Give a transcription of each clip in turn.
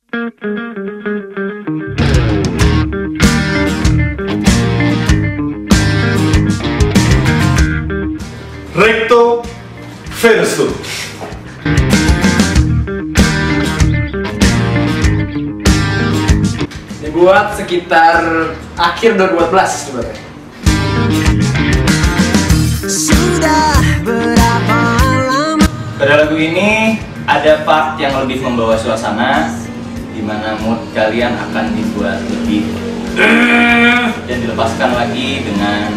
Recto verso. Dibuat sekitar akhir 2014 sebenarnya. Sudah berapa lama? Pada lagu ini ada part yang lebih membawa suasana, di mana mood kalian akan dibuat lebih dan dilepaskan lagi dengan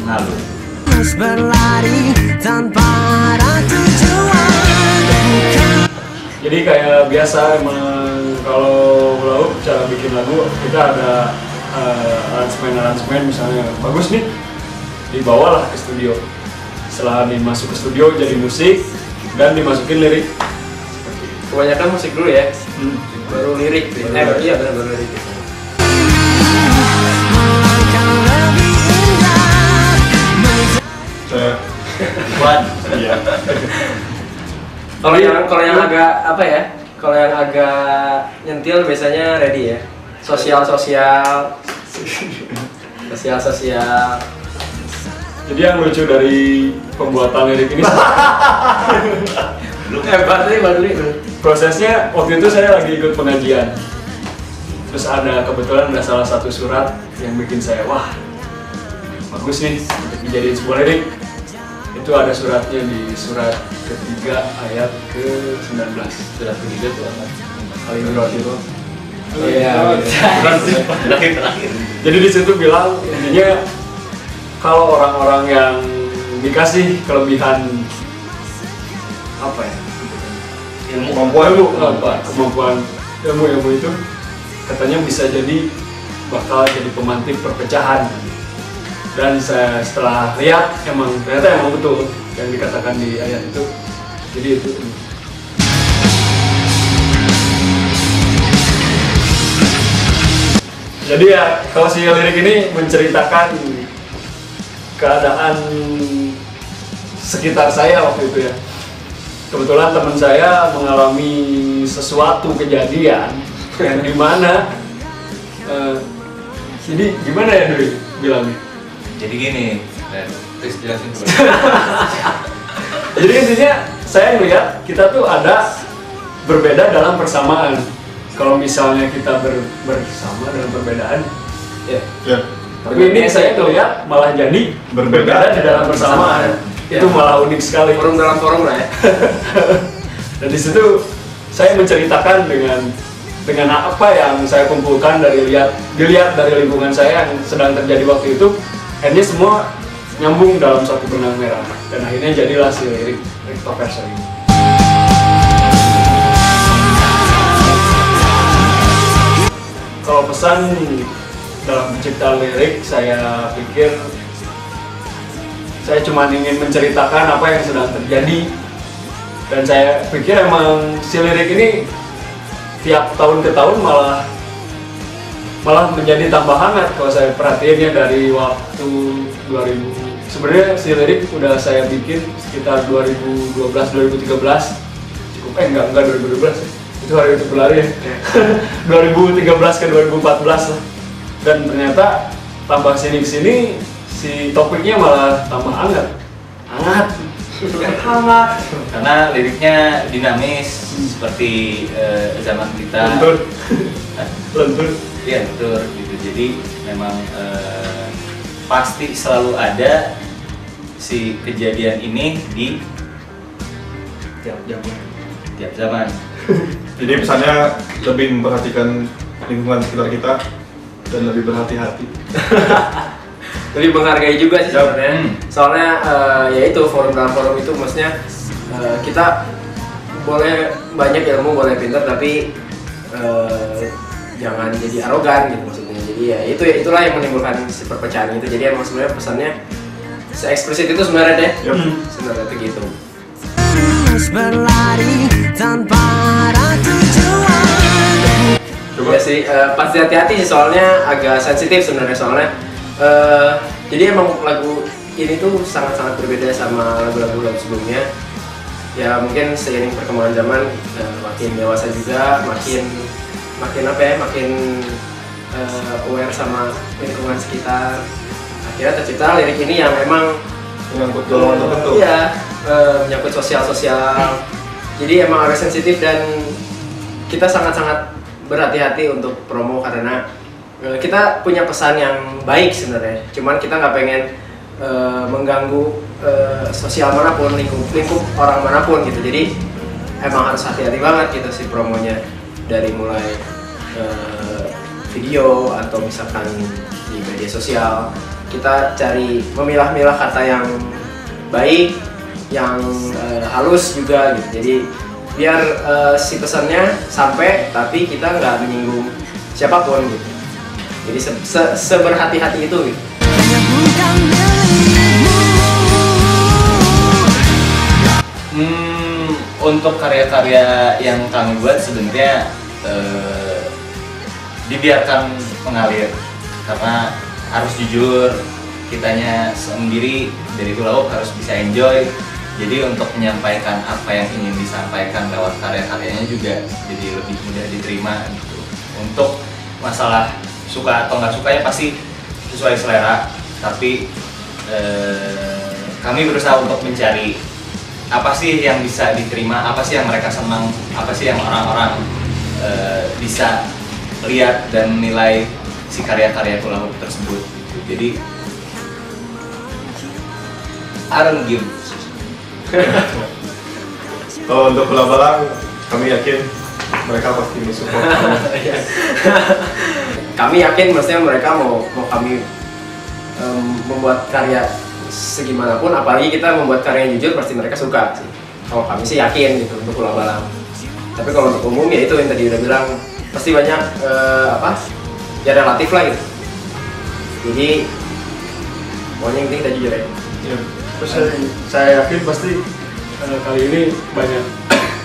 halu. Terus berlari tanpa arah tujuan. Jadi kayak biasa emang kalau Hula Hoop cara bikin lagu kita ada aransemen misalnya bagus nih, dibawalah ke studio. Setelah dimasuk ke studio jadi musik dan dimasukin lirik. Kebanyakan musik dulu ya, baru lirik. Iya benar baru lirik. Iya. Kalau yang agak apa ya? Kalau yang agak nyentil biasanya ready ya. Sosial. Jadi yang lucu dari pembuatan lirik ini prosesnya waktu itu saya lagi ikut pengajian. Terus kebetulan ada salah satu surat yang bikin saya wah bagus nih untuk dijadiin sebuah lirik. Itu ada suratnya di surat ketiga ayat ke-19. Surat ketiga itu apa? Al-Imran itu. Iya. Terakhir. Jadi di situ bilang intinya kalau orang-orang yang dikasih kelebihan apa ya? Kemampuan ilmu itu katanya bisa jadi bakal jadi pemantik perpecahan. Dan saya setelah lihat ternyata emang betul yang dikatakan di ayat itu. Jadi itu. Jadi ya kalau si lirik ini menceritakan keadaan sekitar saya waktu itu ya. Kebetulan teman saya mengalami sesuatu kejadian yang dimana jadi gimana ya Dwi bilangnya? Jadi gini, please jelasin dulu. Jadi intinya saya melihat kita tuh ada berbeda dalam persamaan. Kalau misalnya kita bersama dalam perbedaan, Ya. tapi ini saya melihat malah jadi berbeda di dalam persamaan. Itu malah unik sekali. Forum dalam forum lah ya. Dan di situ saya menceritakan dengan apa yang saya kumpulkan dilihat dari lingkungan saya yang sedang terjadi waktu itu. Akhirnya semua nyambung dalam satu benang merah dan akhirnya jadilah si lirik Recto Verso ini. Kalau pesan dalam penciptaan lirik, saya pikir saya cuma ingin menceritakan apa yang sedang terjadi dan saya pikir emang si lirik ini tiap tahun ke tahun malah menjadi tambah hangat kalau saya perhatiinnya dari waktu 2000. Sebenarnya si lirik udah saya bikin sekitar 2012-2013 cukup enggak 2012 itu hari itu berlari ya 2013 ke 2014 lah. Dan ternyata tambah sini si topiknya malah tambah hangat Karena liriknya dinamis seperti zaman kita. lentur. Iya betul gitu. Jadi memang pasti selalu ada si kejadian ini di tiap zaman. Jadi pesannya lebih memperhatikan lingkungan sekitar kita dan lebih berhati-hati. Lebih menghargai juga sih sebenarnya. Soalnya ya itu forum dalam forum itu maksudnya kita boleh banyak ilmu, boleh pintar, tapi jangan jadi arogan gitu maksudnya. Jadi ya itulah yang menimbulkan si perpecahan itu. Jadi emang sebenarnya pesannya se-eksplisit itu sebenarnya deh. Sebenarnya itu gitu. Terus berlari tanpa arah tujuan. Ya sih, pasti hati-hati sih soalnya agak sensitif sebenarnya soalnya. Jadi emang lagu ini tuh sangat-sangat berbeda sama lagu-lagu sebelumnya. Ya mungkin seiring perkembangan zaman makin dewasa juga, makin apa ya, makin aware sama lingkungan sekitar. Akhirnya tercipta lirik ini yang memang Menyangkut golongan tertentu. Iya, menyangkut sosial. Jadi emang agak sensitif dan kita sangat-sangat berhati-hati untuk promo karena kita punya pesan yang baik sebenarnya. Cuman kita nggak pengen mengganggu sosial manapun, lingkup orang manapun gitu. Jadi emang harus hati-hati banget gitu sih promonya, dari mulai video atau misalkan di media sosial. Kita cari memilah-milah kata yang baik, yang halus juga gitu. Jadi biar si pesannya sampai tapi kita nggak menyinggung siapapun gitu. Jadi seberhati-hati itu gitu. Hanya bukan milikmu. Untuk karya-karya yang kami buat sebenarnya dibiarkan mengalir karena harus jujur, kitanya sendiri dari Hula Hoop harus bisa enjoy. Jadi untuk menyampaikan apa yang ingin disampaikan lewat karya-karyanya juga jadi lebih mudah diterima gitu. Untuk masalah suka atau nggak sukanya pasti sesuai selera, tapi kami berusaha untuk mencari apa sih yang bisa diterima, apa sih yang mereka senang, apa sih yang orang-orang bisa lihat dan menilai si karya-karya Hula Hoop tersebut gitu. Jadi I don't give. Kalau untuk Hula Balang, kami yakin mereka pasti mensupport kami. Kami yakin maksudnya mereka mau kami membuat karya segimanapun, apalagi kita membuat karya yang jujur pasti mereka suka sih. Kalau kami sih yakin gitu untuk Hula Balang. Tapi kalau untuk umum ya itu yang tadi udah bilang, pasti banyak ya relatif lah gitu. Jadi pokoknya yang penting kita jujur ya. Ya, terus saya yakin pasti kali ini banyak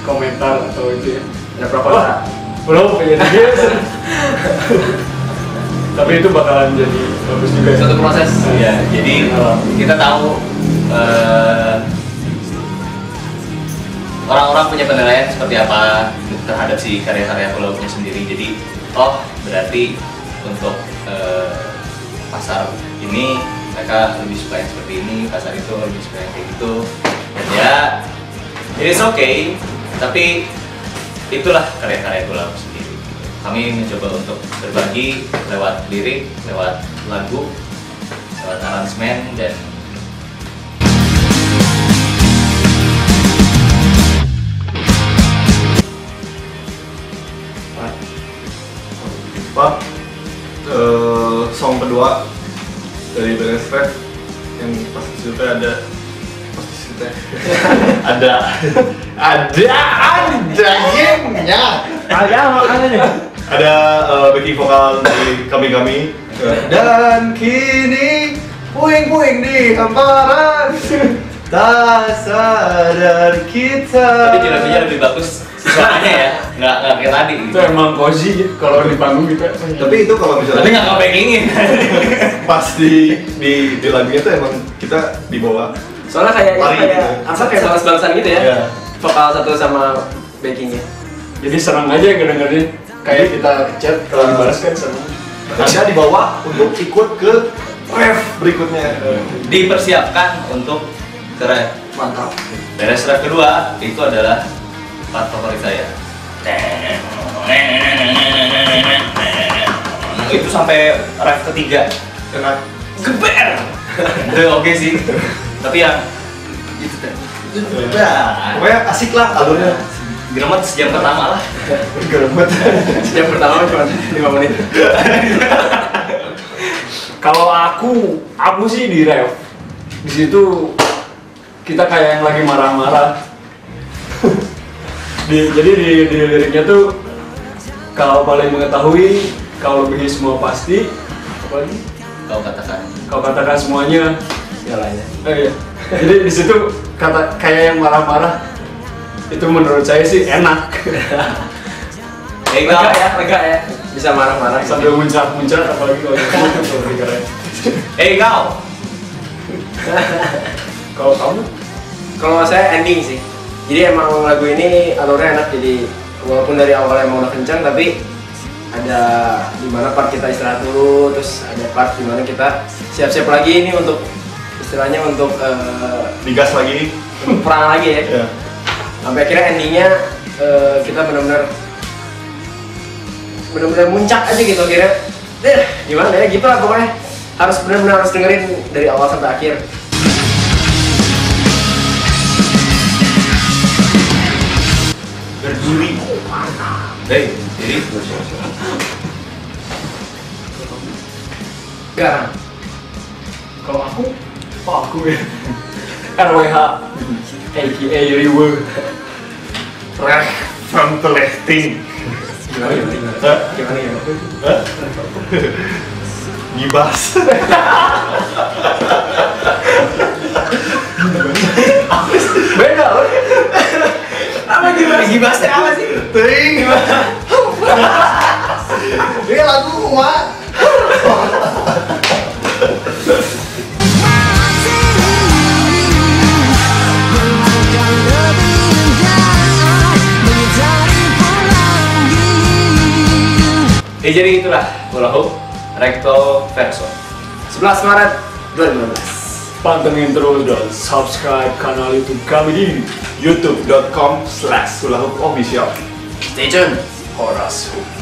komentar atau itu ya. Ada pro kontra. Belum pengen gitu. Tapi itu bakalan jadi bagus juga ya. Suatu proses. Ya, jadi kita tahu orang-orang punya penilaian seperti apa terhadap si karya-karya Hula Hoopnya sendiri. Jadi, oh berarti untuk pasar ini mereka lebih suka yang seperti ini, pasar itu lebih suka yang kayak gitu. Dan ya, it's okay. Tapi itulah karya-karya Hula Hoop sendiri. Kami mencoba untuk berbagi lewat lirik, lewat lagu, lewat aransemen dan Pak, song kedua dari Beres Ref yang pasti situ ada gamenya. Ada makanya nih. Ada backing vokal dari kami dan kini puing-puing di hamparan tak sadar kita. tapi di lagunya lebih bagus suaranya ya, nggak kayak tadi Itu gitu. emang cozy gitu kalau di panggung gitu. Tapi itu kalau Tapi misalnya nggak nge-backingin. pas di lagunya tuh emang kita dibawa. Soalnya kayak Lari gitu. kayak balas-balasan gitu ya. Iya. Vokal satu sama backingnya. Jadi senang aja ngedengerin kayak kita chat kalau dibalas kan senang. Anda dibawa untuk ikut ke ref berikutnya. Dipersiapkan untuk keren. Mantap. Beres ref kedua itu adalah part favorit saya. Itu sampai ref ketiga Kena geber. Itu oke sih. Tapi yang itu pokoknya asik lah alurnya. geremet sejam pertama lah. Geremet. Yang pertama cuma 5 menit. Kalau aku sih di ref. Di situ kita kayak yang lagi marah-marah. Jadi di liriknya tuh kau paling mengetahui, kau lebih semua pasti, apa lagi? Kau katakan Semuanya. Segalanya. Iya. Jadi di situ kata kayak yang marah-marah itu menurut saya sih enak. Lega ya. Bisa marah-marah. Sambil muncrat apalagi kalau itu lebih keren. kau. Kalau kamu? Kalau saya ending sih. Jadi emang lagu ini alurnya enak, jadi walaupun dari awal emang udah kencang, tapi ada dimana part kita istirahat dulu, terus ada part dimana kita siap-siap lagi ini untuk istilahnya untuk digas lagi. perang lagi ya. Ya. Sampai akhirnya endingnya kita benar-benar muncak aja gitu akhirnya. Gimana ya gitu lah pokoknya, harus benar-benar harus dengerin dari awal sampai akhir. Berduri. Jadi Garang. Kalau aku ya RWH aka Riwe. Ref from the lifting. Gimana ya? Hah? Gimana ya? Hah? Ngibas. Beda loh. Apa gimana? Gibasnya apa sih? Ting. Ini lagu Mak. jadi itulah Hula Hoop Recto Verso. 11 Maret 2015. Pantengin terus dan subscribe kanal YouTube kami di youtube.com/hulahoopofficial. Stay tune. Horas Hoop.